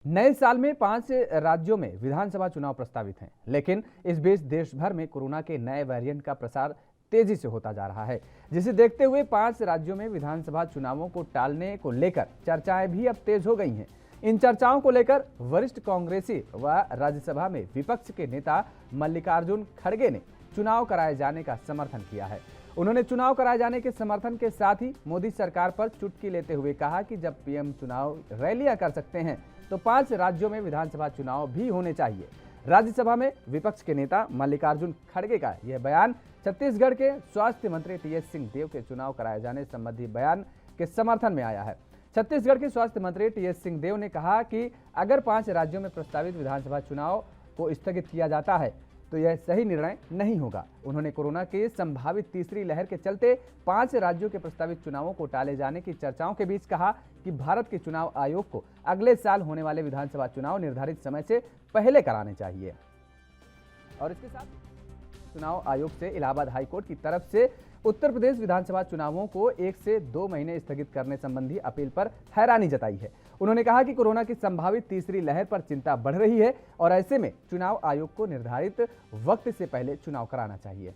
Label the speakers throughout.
Speaker 1: नए साल में 5 राज्यों में विधानसभा चुनाव प्रस्तावित हैं, लेकिन इस बीच देश भर में कोरोना के नए वेरिएंट का प्रसार तेजी से होता जा रहा है, जिसे देखते हुए 5 राज्यों में विधानसभा चुनावों को टालने को लेकर चर्चाएं भी अब तेज हो गई हैं। इन चर्चाओं को लेकर वरिष्ठ कांग्रेसी व राज्यसभा में विपक्ष के नेता मल्लिकार्जुन खड़गे ने चुनाव कराए जाने का समर्थन किया है। उन्होंने चुनाव कराए जाने के समर्थन के साथ ही मोदी सरकार पर चुटकी लेते हुए कहा कि जब पीएम चुनाव रैलियां कर सकते हैं तो 5 राज्यों में विधानसभा चुनाव भी होने चाहिए। राज्यसभा में विपक्ष के नेता मल्लिकार्जुन खड़गे का यह बयान छत्तीसगढ़ के स्वास्थ्य मंत्री टीएस सिंहदेव के चुनाव कराए जाने संबंधी बयान के समर्थन में आया है। छत्तीसगढ़ के स्वास्थ्य मंत्री टीएस सिंहदेव ने कहा कि अगर 5 राज्यों में प्रस्तावित विधानसभा चुनाव को स्थगित किया जाता है तो यह सही निर्णय नहीं होगा। उन्होंने कोरोना के संभावित तीसरी लहर के चलते 5 राज्यों के प्रस्तावित चुनावों को टाले जाने की चर्चाओं के बीच कहा कि भारत के चुनाव आयोग को अगले साल होने वाले विधानसभा चुनाव निर्धारित समय से पहले कराने चाहिए। और इसके साथ चुनाव आयोग से इलाहाबाद हाईकोर्ट की तरफ से उत्तर प्रदेश विधानसभा चुनावों को 1 से 2 महीने स्थगित करने संबंधी अपील पर हैरानी जताई है। उन्होंने कहा कि कोरोना की संभावित तीसरी लहर पर चिंता बढ़ रही है और ऐसे में चुनाव आयोग को निर्धारित वक्त से पहले चुनाव कराना चाहिए।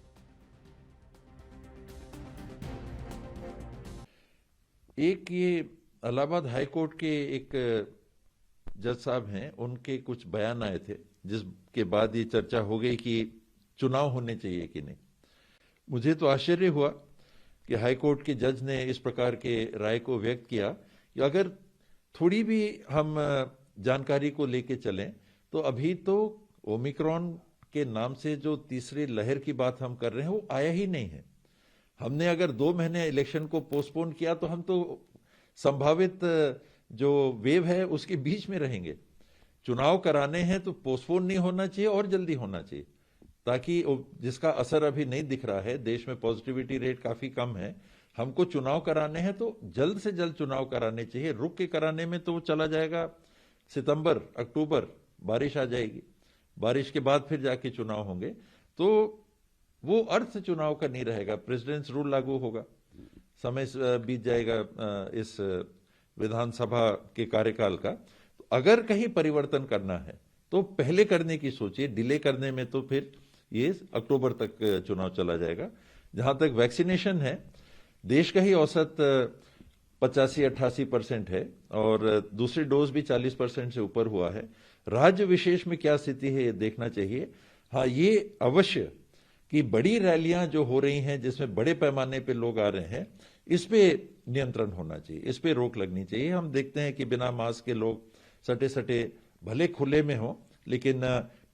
Speaker 2: एक ये इलाहाबाद हाईकोर्ट के एक जज साहब हैं, उनके कुछ बयान आए थे जिसके बाद ये चर्चा हो गई कि चुनाव होने चाहिए कि नहीं। मुझे तो आश्चर्य हुआ कि हाईकोर्ट के जज ने इस प्रकार के राय को व्यक्त किया कि अगर थोड़ी भी हम जानकारी को लेके चलें तो अभी तो ओमिक्रॉन के नाम से जो तीसरी लहर की बात हम कर रहे हैं वो आया ही नहीं है। हमने अगर 2 महीने इलेक्शन को पोस्टपोन किया तो हम तो संभावित जो वेव है उसके बीच में रहेंगे। चुनाव कराने हैं तो पोस्टपोन नहीं होना चाहिए और जल्दी होना चाहिए, ताकि जिसका असर अभी नहीं दिख रहा है, देश में पॉजिटिविटी रेट काफी कम है, हमको चुनाव कराने हैं तो जल्द से जल्द चुनाव कराने चाहिए। रुक के कराने में तो वो चला जाएगा सितंबर अक्टूबर, बारिश आ जाएगी, बारिश के बाद फिर जाके चुनाव होंगे तो वो अर्थ चुनाव का नहीं रहेगा। प्रेसिडेंट्स रूल लागू होगा, समय बीत जाएगा इस विधानसभा के कार्यकाल का। तो अगर कहीं परिवर्तन करना है तो पहले करने की सोचिए, डिले करने में तो फिर ये अक्टूबर तक चुनाव चला जाएगा। जहां तक वैक्सीनेशन है, देश का ही औसत 85-88% है और दूसरी डोज भी 40% से ऊपर हुआ है। राज्य विशेष में क्या स्थिति है ये देखना चाहिए। हाँ, ये अवश्य कि बड़ी रैलियां जो हो रही हैं जिसमें बड़े पैमाने पे लोग आ रहे हैं, इस पे नियंत्रण होना चाहिए, इस पे रोक लगनी चाहिए। हम देखते हैं कि बिना मास्क के लोग सटे सटे भले खुले में हो, लेकिन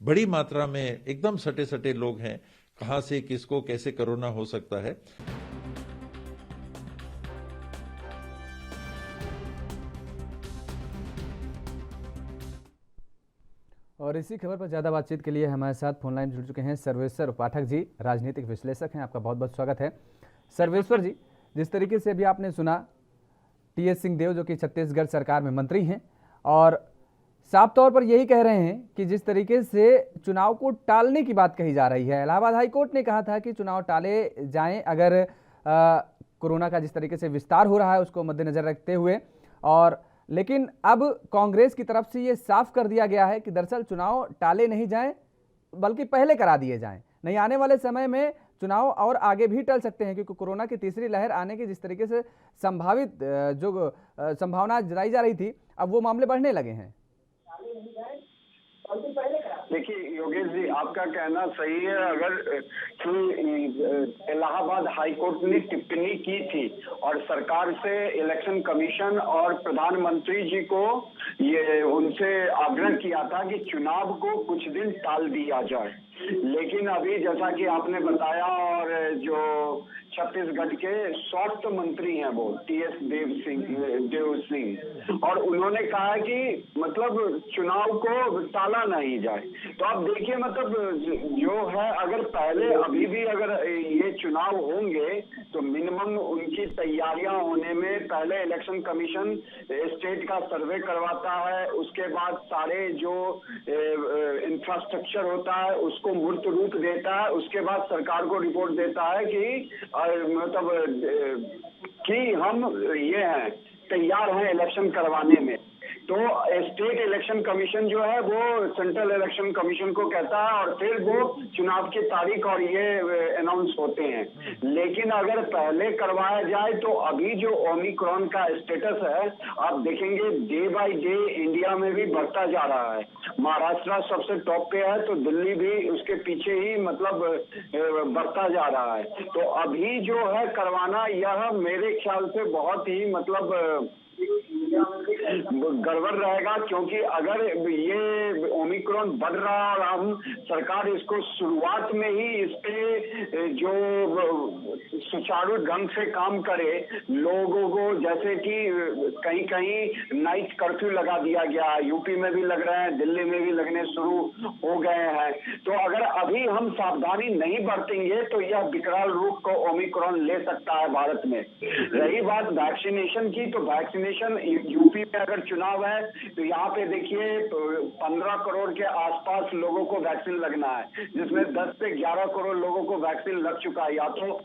Speaker 2: बड़ी मात्रा में एकदम सटे सटे लोग हैं। कहां से किसको कैसे कोरोना हो सकता है।
Speaker 1: और इसी खबर पर ज्यादा बातचीत के लिए हमारे साथ फोनलाइन जुड़ चुके हैं सर्वेश्वर पाठक जी, राजनीतिक विश्लेषक हैं। आपका बहुत बहुत स्वागत है सर्वेश्वर जी। जिस तरीके से अभी आपने सुना, टीएस सिंहदेव जो कि छत्तीसगढ़ सरकार में मंत्री हैं और साफ तौर पर यही कह रहे हैं कि जिस तरीके से चुनाव को टालने की बात कही जा रही है, इलाहाबाद हाईकोर्ट ने कहा था कि चुनाव टाले जाएं अगर कोरोना का जिस तरीके से विस्तार हो रहा है उसको मद्देनजर रखते हुए, और लेकिन अब कांग्रेस की तरफ से ये साफ कर दिया गया है कि दरअसल चुनाव टाले नहीं जाएं बल्कि पहले करा दिए जाएं। नहीं, आने वाले समय में चुनाव और आगे भी टल सकते हैं क्योंकि कोरोना की तीसरी लहर आने की जिस तरीके से संभावित जो संभावना जताई जा रही थी, अब वो मामले बढ़ने लगे हैं।
Speaker 3: देखिए योगेश जी, आपका कहना सही है। अगर कि इलाहाबाद हाईकोर्ट ने टिप्पणी की थी और सरकार से इलेक्शन कमीशन और प्रधानमंत्री जी को ये उनसे आग्रह किया था कि चुनाव को कुछ दिन टाल दिया जाए, लेकिन अभी जैसा कि आपने बताया और जो छत्तीसगढ़ के स्वास्थ्य मंत्री हैं वो टीएस देव सिंह, और उन्होंने कहा कि मतलब चुनाव को टाला नहीं जाए। तो आप देखिए मतलब जो है, अगर पहले अभी भी अगर ये चुनाव होंगे तो मिनिमम उनकी तैयारियां होने में पहले इलेक्शन कमीशन स्टेट का सर्वे करवाता है, उसके बाद सारे जो इंफ्रास्ट्रक्चर होता है उसको मूर्त रूप देता है, उसके बाद सरकार को रिपोर्ट देता है कि मतलब कि हम ये हैं तैयार हैं इलेक्शन करवाने में। तो स्टेट इलेक्शन कमीशन जो है वो सेंट्रल इलेक्शन कमीशन को कहता है और फिर वो चुनाव की तारीख और ये अनाउंस होते हैं। लेकिन अगर पहले करवाया जाए तो अभी जो ओमिक्रॉन का स्टेटस है आप देखेंगे डे बाय डे इंडिया में भी बढ़ता जा रहा है। महाराष्ट्र सबसे टॉप पे है तो दिल्ली भी उसके पीछे ही मतलब बढ़ता जा रहा है। तो अभी जो है करवाना यह मेरे ख्याल से बहुत ही मतलब गड़बड़ रहेगा, क्योंकि अगर ये ओमिक्रॉन बढ़ रहा है और हम सरकार इसको शुरुआत में ही इस पे जो सुचारू ढंग से काम करे, लोगों को जैसे कि कहीं कहीं नाइट कर्फ्यू लगा दिया गया, यूपी में भी लग रहे हैं, दिल्ली में भी लगने शुरू हो गए हैं। तो अगर अभी हम सावधानी नहीं बरतेंगे तो यह विकराल रूप को ओमिक्रॉन ले सकता है भारत में। रही बात वैक्सीनेशन की, तो वैक्सीनेशन यूपी में अगर चुनाव है तो यहाँ पे देखिए 15 करोड़ के आसपास लोगों को वैक्सीन लगना है, जिसमें 10 से 11 करोड़ लोगों को वैक्सीन लग चुका है, या तो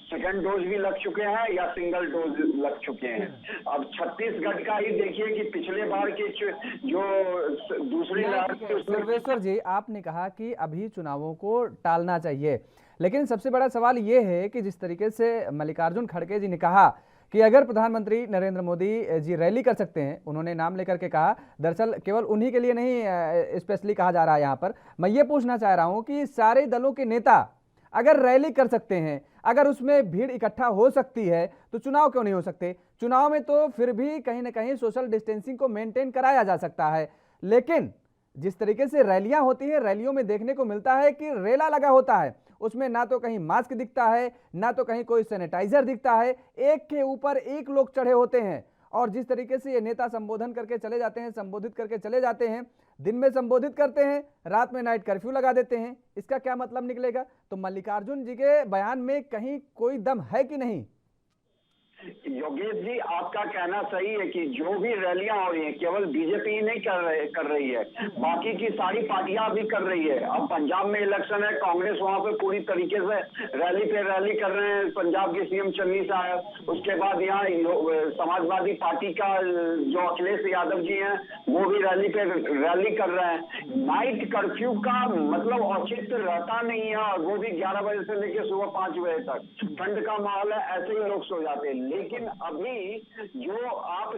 Speaker 3: सेकंड डोज भी लग चुके हैं या सिंगल डोज लग चुके हैं। अब छत्तीसगढ़ का ही देखिए कि पिछले बार के जो दूसरी लहर थी उसमें।
Speaker 1: सर्वेश्वर जी, आपने कहा कि अभी चुनावों को टालना चाहिए, लेकिन सबसे बड़ा सवाल ये है कि जिस तरीके से मल्लिकार्जुन खड़गे जी ने कहा कि अगर प्रधानमंत्री नरेंद्र मोदी जी रैली कर सकते हैं, उन्होंने नाम लेकर के कहा, दरअसल केवल उन्हीं के लिए नहीं स्पेशली कहा जा रहा है यहाँ पर। मैं ये पूछना चाह रहा हूँ कि सारे दलों के नेता अगर रैली कर सकते हैं, अगर उसमें भीड़ इकट्ठा हो सकती है, तो चुनाव क्यों नहीं हो सकते? चुनाव में तो फिर भी कहीं ना कहीं सोशल डिस्टेंसिंग को मेंटेन कराया जा सकता है, लेकिन जिस तरीके से रैलियां होती हैं, रैलियों में देखने को मिलता है कि रेला लगा होता है, उसमें ना तो कहीं मास्क दिखता है, ना तो कहीं कोई सैनिटाइजर दिखता है, एक के ऊपर एक लोग चढ़े होते हैं। और जिस तरीके से ये नेता संबोधन करके चले जाते हैं, संबोधित करके चले जाते हैं, दिन में संबोधित करते हैं, रात में नाइट कर्फ्यू लगा देते हैं, इसका क्या मतलब निकलेगा? तो मल्लिकार्जुन जी के बयान में कहीं कोई दम है कि नहीं?
Speaker 3: योगेश जी, आपका कहना सही है कि जो भी रैलियां हो रही हैं केवल बीजेपी ही नहीं कर रही है, बाकी की सारी पार्टियां भी कर रही है। अब पंजाब में इलेक्शन है, कांग्रेस वहां पे पूरी तरीके से रैली पे रैली कर रहे हैं। पंजाब के सीएम चन्नी साहब, उसके बाद यहाँ समाजवादी पार्टी का जो अखिलेश यादव जी हैं वो भी रैली पे रैली कर रहे हैं। नाइट कर्फ्यू का मतलब औचित्य रहता नहीं है, और वो भी 11 बजे से लेकर सुबह 5 बजे तक। ठंड का माहौल है, ऐसे ही लोग सो जाते हैं। लेकिन अभी जो आप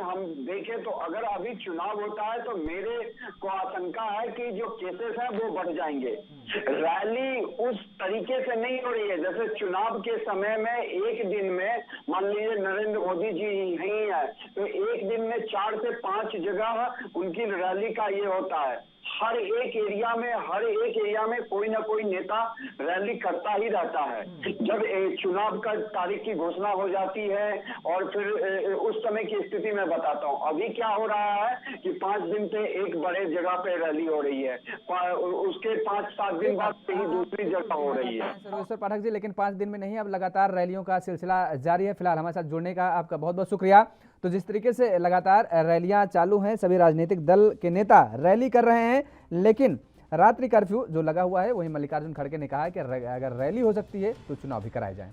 Speaker 3: हम देखें तो अगर अभी चुनाव होता है तो मेरे को आशंका है कि जो केसेस हैं वो बढ़ जाएंगे। रैली उस तरीके से नहीं हो रही है जैसे चुनाव के समय में एक दिन में, मान लीजिए नरेंद्र मोदी जी यही है तो एक दिन में 4 से 5 जगह उनकी रैली का ये होता है। हर एक एरिया में कोई ना कोई नेता रैली करता ही रहता है। जब चुनाव का तारीख की घोषणा हो जाती है और फिर उस समय की स्थिति मैं बताता हूँ। अभी क्या हो रहा है कि 5 दिन पे एक बड़े जगह पे रैली हो रही है, उसके 5-7 दिन बाद कहीं दूसरी जगह हो रही है।
Speaker 1: सर्वेश्वर पाठक जी, लेकिन 5 दिन में नहीं, अब लगातार रैलियों का सिलसिला जारी है। फिलहाल हमारे साथ जुड़ने का आपका बहुत बहुत शुक्रिया। तो जिस तरीके से लगातार रैलियां चालू हैं, सभी राजनीतिक दल के नेता रैली कर रहे हैं, लेकिन रात्रि कर्फ्यू जो लगा हुआ है, वही मल्लिकार्जुन खड़गे ने कहा है कि अगर रैली हो सकती है तो चुनाव भी कराए जाएं।